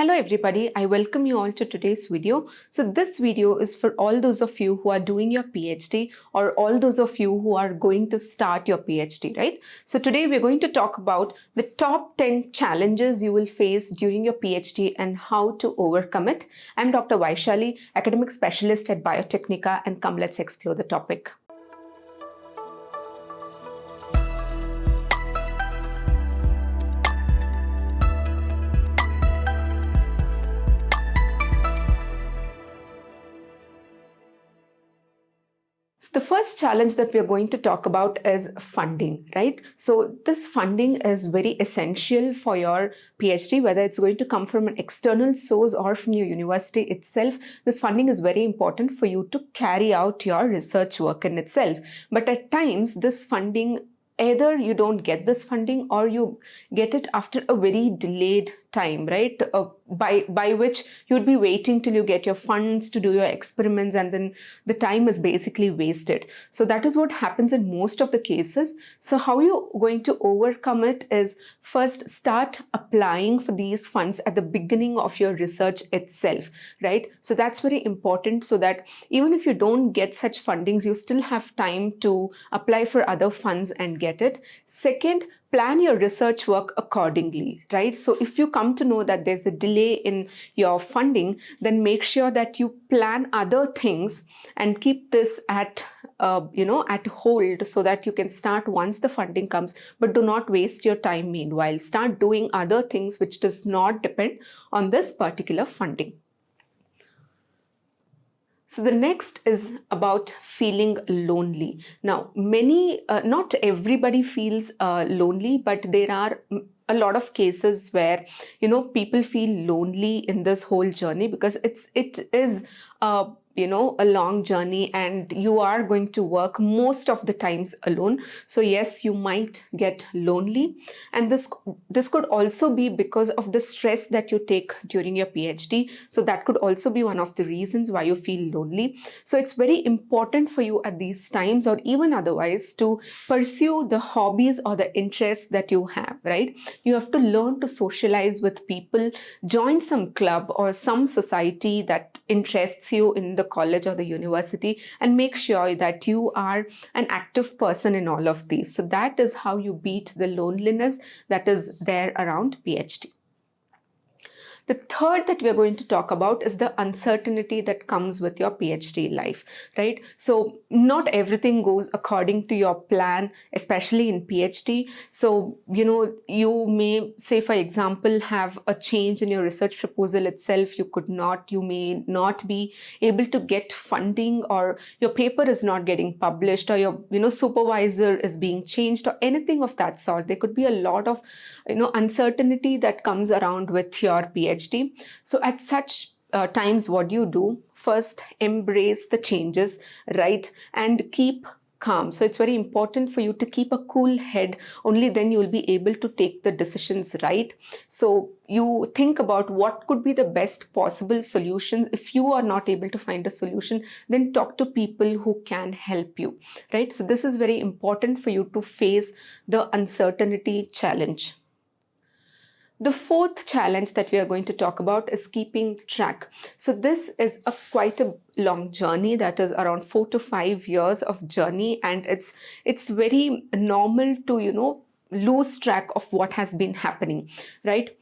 Hello everybody, I welcome you all to today's video. So this video is for all those of you who are doing your PhD or all those of you who are going to start your PhD, right? So today we're going to talk about the top 10 challenges you will face during your PhD and how to overcome it. I'm Dr. Vaishali, academic specialist at Biotechnica, and come let's explore the topic. The first challenge that we're going to talk about is funding, right? So this funding is very essential for your PhD, whether it's going to come from an external source or from your university itself. This funding is very important for you to carry out your research work in itself. But at times, this funding, either you don't get this funding or you get it after a very delayed time, right? By which you'd be waiting till you get your funds to do your experiments, and then the time is basically wasted. So that is what happens in most of the cases. So how you're going to overcome it is first start applying for these funds at the beginning of your research itself, right? So that's very important, so that even if you don't get such fundings, you still have time to apply for other funds and get it. Second, plan your research work accordingly, right? So if you come to know that there's a delay in your funding, then make sure that you plan other things and keep this at hold, so that you can start once the funding comes, but do not waste your time meanwhile. Start doing other things which does not depend on this particular funding. So the next is about feeling lonely. Now, not everybody feels lonely, but there are a lot of cases where, people feel lonely in this whole journey, because it is a long journey and you are going to work most of the times alone. So yes, you might get lonely, and this could also be because of the stress that you take during your PhD. So that could also be one of the reasons why you feel lonely. So it's very important for you at these times, or even otherwise, to pursue the hobbies or the interests that you have, right? You have to learn to socialize with people, join some club or some society that interests you in the college or the university, and make sure that you are an active person in all of these. So that is how you beat the loneliness that is there around PhD. The third that we're going to talk about is the uncertainty that comes with your PhD life, right? So not everything goes according to your plan, especially in PhD. So, you may say, for example, have a change in your research proposal itself. You may not be able to get funding, or your paper is not getting published, or your, supervisor is being changed, or anything of that sort. There could be a lot of, uncertainty that comes around with your PhD. So at such times, what do you do? First, embrace the changes, right? And keep calm. So it's very important for you to keep a cool head. Only then you will be able to take the decisions right. So you think about what could be the best possible solution. If you are not able to find a solution, then talk to people who can help you, right? So this is very important for you to face the uncertainty challenge. The fourth challenge that we are going to talk about is keeping track. So this is quite a long journey, that is around 4 to 5 years of journey, and it's very normal to lose track of what has been happening, right?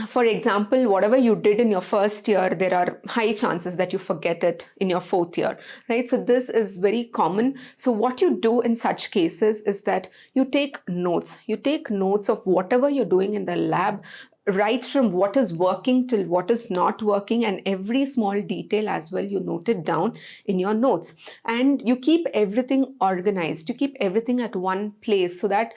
For example, whatever you did in your first year, there are high chances that you forget it in your fourth year, right? So this is very common. So what you do in such cases is that you take notes. You take notes of whatever you're doing in the lab, right from what is working till what is not working, and every small detail as well, you note it down in your notes. And you keep everything organized. You keep everything at one place, so that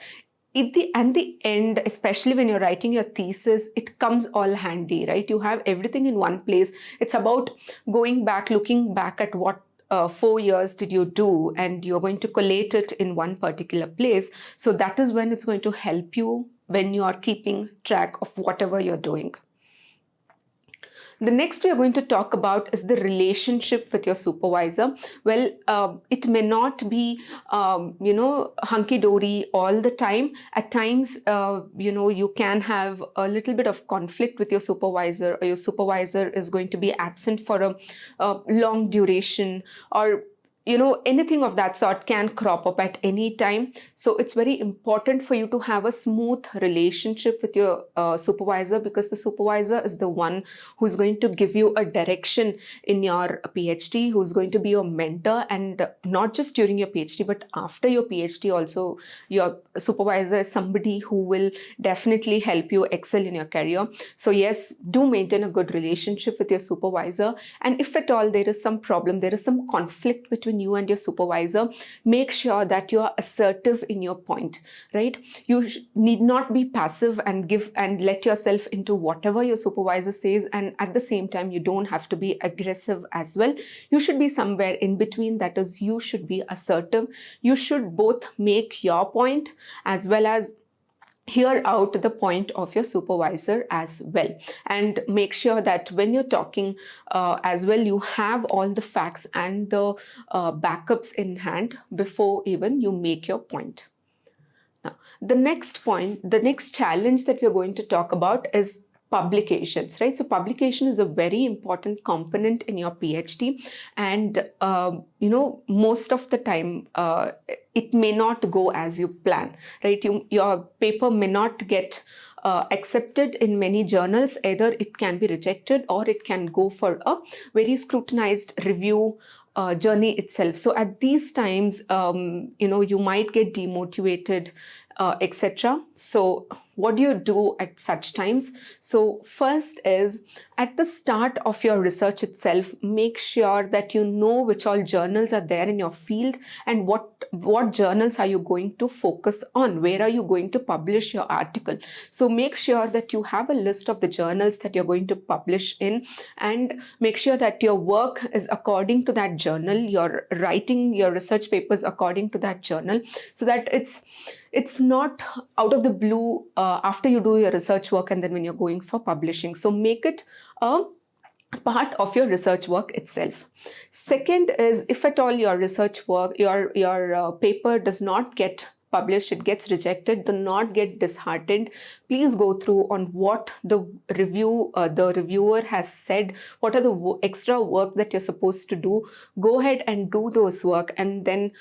at the end, especially when you're writing your thesis, it comes all handy, right? You have everything in one place. It's about going back, looking back at what 4 years did you do, and you're going to collate it in one particular place. So that is when it's going to help you when you are keeping track of whatever you're doing. The next we are going to talk about is the relationship with your supervisor. Well, it may not be, hunky-dory all the time. At times, you can have a little bit of conflict with your supervisor, or your supervisor is going to be absent for a long duration, or anything of that sort can crop up at any time. So it's very important for you to have a smooth relationship with your supervisor, because the supervisor is the one who's going to give you a direction in your PhD, who's going to be your mentor, and not just during your PhD, but after your PhD also. Your supervisor is somebody who will definitely help you excel in your career. So yes, do maintain a good relationship with your supervisor. And if at all there is some problem, there is some conflict between you and your supervisor, make sure that you are assertive in your point, right? You need not be passive and give and let yourself into whatever your supervisor says, and at the same time you don't have to be aggressive as well. You should be somewhere in between. That is, you should be assertive. You should both make your point as well as hear out the point of your supervisor as well, and make sure that when you're talking as well, you have all the facts and the backups in hand before even you make your point. Now, the next challenge that we're going to talk about is publications, right? So publication is a very important component in your PhD, and most of the time it may not go as you plan, right? Your paper may not get accepted in many journals. Either it can be rejected or it can go for a very scrutinized review journey itself. So at these times, you might get demotivated, etc. So what do you do at such times? So first is, at the start of your research itself, make sure that you know which all journals are there in your field, and what journals are you going to focus on, where are you going to publish your article. So make sure that you have a list of the journals that you're going to publish in, and make sure that your work is according to that journal, you're writing your research papers according to that journal, so that it's not out of the blue after you do your research work and then when you're going for publishing. So make it a part of your research work itself. Second is, if at all your research work, your paper does not get published, it gets rejected, do not get disheartened. Please go through on what the reviewer has said, what are the extra work that you're supposed to do. Go ahead and do those work, and then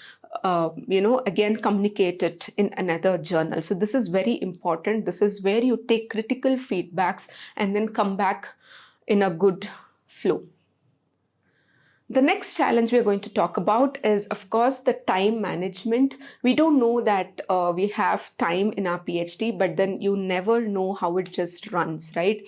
again communicate it in another journal. So this is very important. This is where you take critical feedbacks and then come back in a good flow. The next challenge we are going to talk about is, of course, the time management. We don't know that we have time in our PhD, but then you never know how it just runs, right?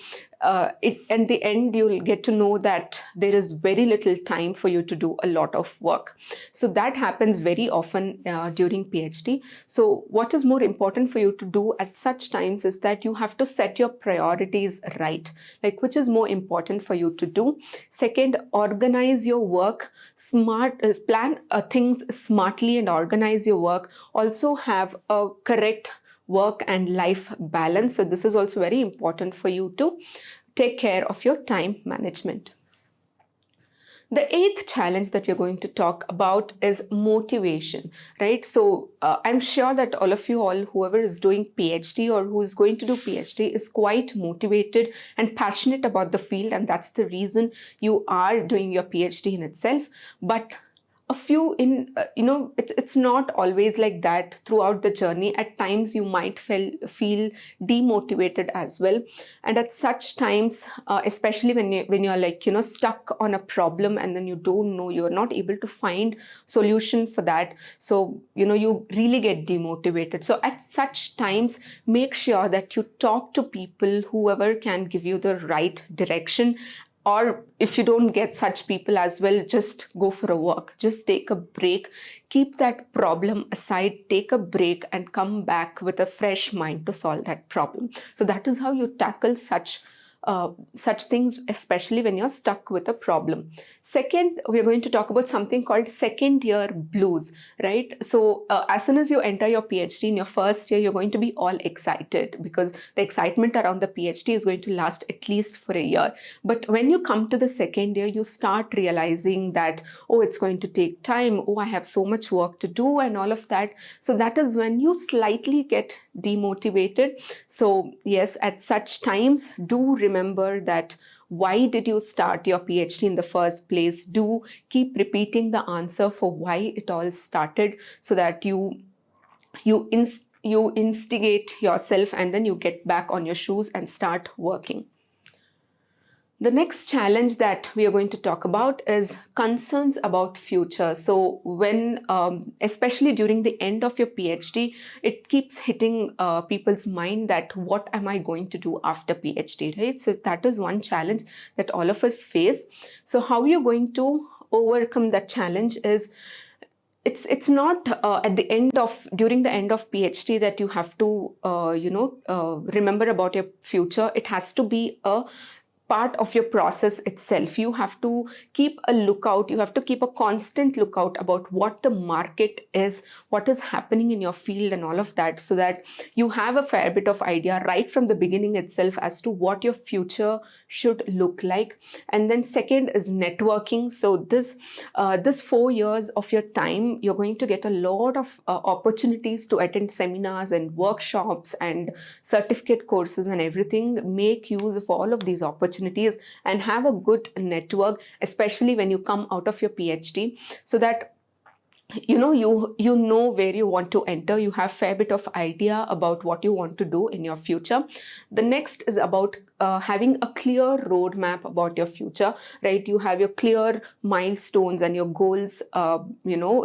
In the end, you'll get to know that there is very little time for you to do a lot of work. So that happens very often during PhD. So what is more important for you to do at such times is that you have to set your priorities right, like which is more important for you to do. Second, organize your work plan things smartly and organize your work. Also have a correct work and life balance. So this is also very important for you to take care of your time management. The eighth challenge that we're going to talk about is motivation, right? So I'm sure that all of you, whoever is doing PhD or who is going to do PhD, is quite motivated and passionate about the field, and that's the reason you are doing your PhD in itself. But a few it's not always like that throughout the journey. At times you might feel demotivated as well, and at such times, especially when you're like stuck on a problem and then you don't know, you're not able to find solution for that, so you really get demotivated. So at such times, make sure that you talk to people, whoever can give you the right direction. Or if you don't get such people as well, just go for a walk. Just take a break. Keep that problem aside. Take a break and come back with a fresh mind to solve that problem. So that is how you tackle such such things, especially when you're stuck with a problem. Second, we're going to talk about something called second year blues, right? So as soon as you enter your PhD in your first year, you're going to be all excited because the excitement around the PhD is going to last at least for a year. But when you come to the second year, you start realizing that, oh, it's going to take time. Oh, I have so much work to do and all of that. So that is when you slightly get demotivated. So yes, at such times, do remember that why did you start your PhD in the first place? Do keep repeating the answer for why it all started, so that you instigate yourself and then you get back on your shoes and start working. The next challenge that we are going to talk about is concerns about future. So when, especially during the end of your PhD, it keeps hitting people's mind that what am I going to do after PhD, right? So that is one challenge that all of us face. So how you're going to overcome that challenge is, it's not during the end of PhD that you have to remember about your future. It has to be a part of your process itself. You have to keep a lookout, you have to keep a constant lookout about what the market is, what is happening in your field and all of that, so that you have a fair bit of idea right from the beginning itself as to what your future should look like. And then second is networking. So this 4 years of your time, you're going to get a lot of opportunities to attend seminars and workshops and certificate courses and everything. Make use of all of these opportunities and have a good network, especially when you come out of your PhD, so that you know where you want to enter. You have fair bit of idea about what you want to do in your future. The next is about having a clear roadmap about your future, right? You have your clear milestones and your goals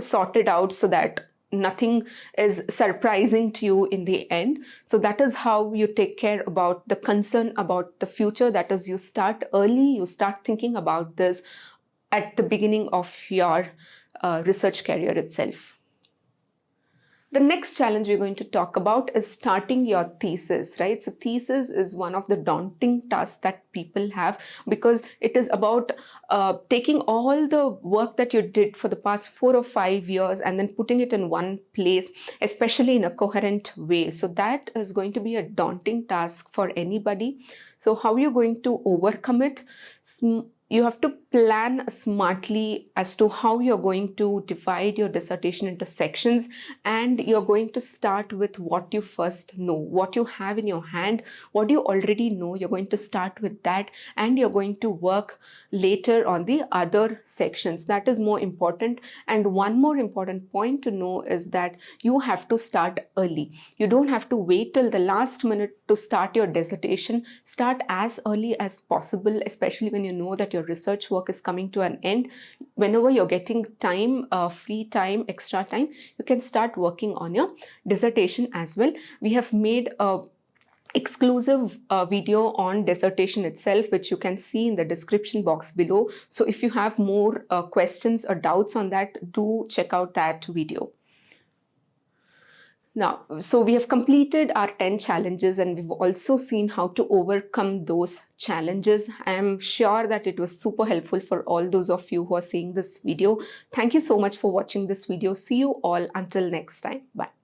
sorted out, so that nothing is surprising to you in the end. So that is how you take care about the concern about the future. That is, you start early, you start thinking about this at the beginning of your research career itself. The next challenge we're going to talk about is starting your thesis, right? So thesis is one of the daunting tasks that people have, because it is about taking all the work that you did for the past 4 or 5 years and then putting it in one place, especially in a coherent way. So that is going to be a daunting task for anybody. So how are you going to overcome it? You have to plan smartly as to how you're going to divide your dissertation into sections, and you're going to start with what you first know, what you have in your hand, what you already know. You're going to start with that, and you're going to work later on the other sections. That is more important. And one more important point to know is that you have to start early. You don't have to wait till the last minute to start your dissertation. Start as early as possible, especially when you know that your research work is coming to an end. Whenever you're getting time, free time, extra time, you can start working on your dissertation as well. We have made a exclusive video on dissertation itself, which you can see in the description box below. So if you have more questions or doubts on that, do check out that video. Now, so we have completed our 10 challenges, and we've also seen how to overcome those challenges. I am sure that it was super helpful for all those of you who are seeing this video. Thank you so much for watching this video. See you all until next time. Bye.